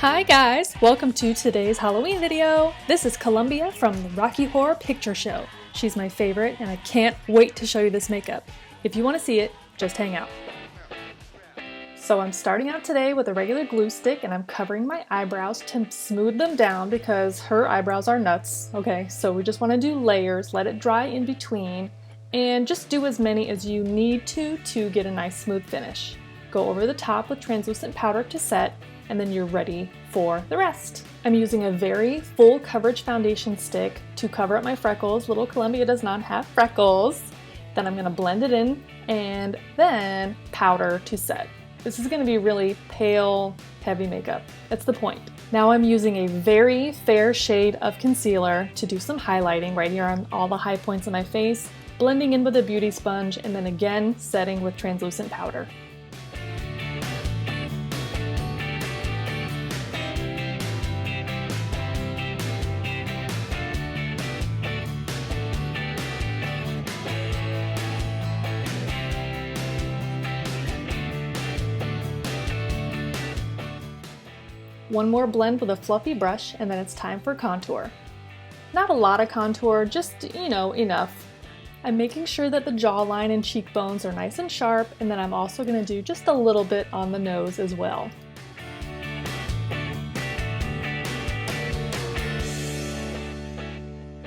Hi guys, welcome to today's Halloween video. This is Columbia from the Rocky Horror Picture Show. She's my favorite and I can't wait to show you this makeup. If you want to see it, just hang out. So I'm starting out today with a regular glue stick and I'm covering my eyebrows to smooth them down because her eyebrows are nuts. Okay, so we just want to do layers, let it dry in between, and just do as many as you need to get a nice smooth finish. Go over the top with translucent powder to set, and then you're ready for the rest. I'm using a very full coverage foundation stick to cover up my freckles. Little Columbia does not have freckles. Then I'm gonna blend it in and then powder to set. This is gonna be really pale, heavy makeup. That's the point. Now I'm using a very fair shade of concealer to do some highlighting right here on all the high points of my face, blending in with a beauty sponge, and then again setting with translucent powder. One more blend with a fluffy brush and then it's time for contour. Not a lot of contour, just, enough. I'm making sure that the jawline and cheekbones are nice and sharp, and then I'm also going to do just a little bit on the nose as well.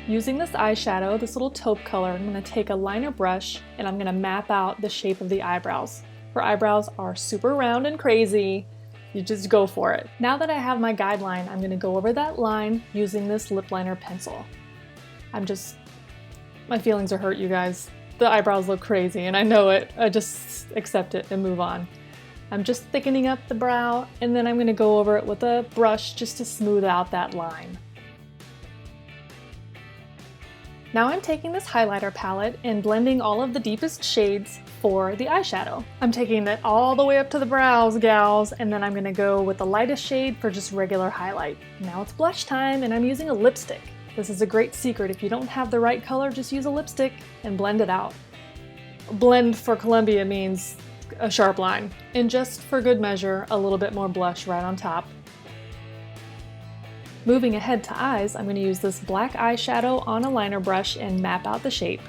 Using this eyeshadow, this little taupe color, I'm going to take a liner brush and I'm going to map out the shape of the eyebrows. Her eyebrows are super round and crazy. You just go for it. Now that I have my guideline, I'm gonna go over that line using this lip liner pencil. My feelings are hurt, you guys. The eyebrows look crazy and I know it. I just accept it and move on. I'm just thickening up the brow and then I'm gonna go over it with a brush just to smooth out that line. Now I'm taking this highlighter palette and blending all of the deepest shades for the eyeshadow. I'm taking it all the way up to the brows, gals, and then I'm gonna go with the lightest shade for just regular highlight. Now it's blush time and I'm using a lipstick. This is a great secret. If you don't have the right color, just use a lipstick and blend it out. Blend for Columbia means a sharp line. And just for good measure, a little bit more blush right on top. Moving ahead to eyes, I'm going to use this black eyeshadow on a liner brush and map out the shape.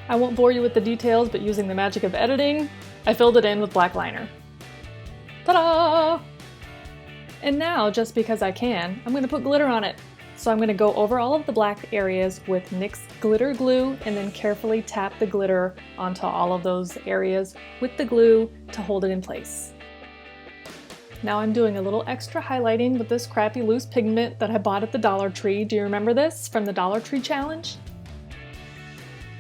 I won't bore you with the details, but using the magic of editing, I filled it in with black liner. Ta-da! And now, just because I can, I'm going to put glitter on it. So I'm going to go over all of the black areas with NYX glitter glue and then carefully tap the glitter onto all of those areas with the glue to hold it in place. Now I'm doing a little extra highlighting with this crappy loose pigment that I bought at the Dollar Tree. Do you remember this from the Dollar Tree challenge?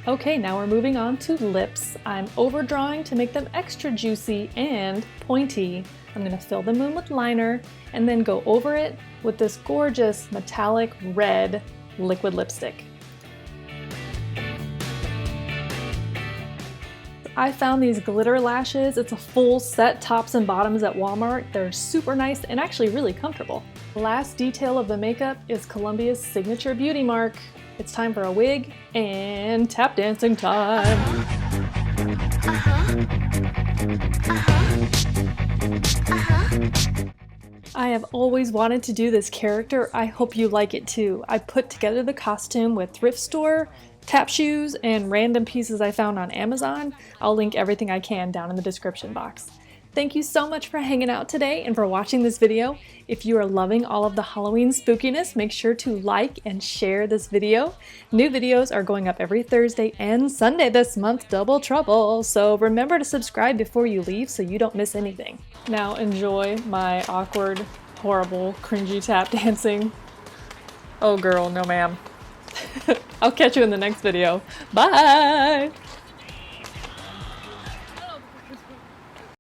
Okay, now we're moving on to lips. I'm overdrawing to make them extra juicy and pointy. I'm gonna fill them in with liner and then go over it with this gorgeous metallic red liquid lipstick. I found these glitter lashes. It's a full set, tops and bottoms at Walmart. They're super nice and actually really comfortable. The last detail of the makeup is Columbia's signature beauty mark. It's time for a wig and tap dancing time. I have always wanted to do this character. I hope you like it too. I put together the costume with thrift store, tap shoes, and random pieces I found on Amazon. I'll link everything I can down in the description box. Thank you so much for hanging out today and for watching this video. If you are loving all of the Halloween spookiness, make sure to like and share this video. New videos are going up every Thursday and Sunday this month, double trouble. So remember to subscribe before you leave so you don't miss anything. Now enjoy my awkward, horrible, cringy tap dancing. Oh girl, no ma'am. I'll catch you in the next video. Bye!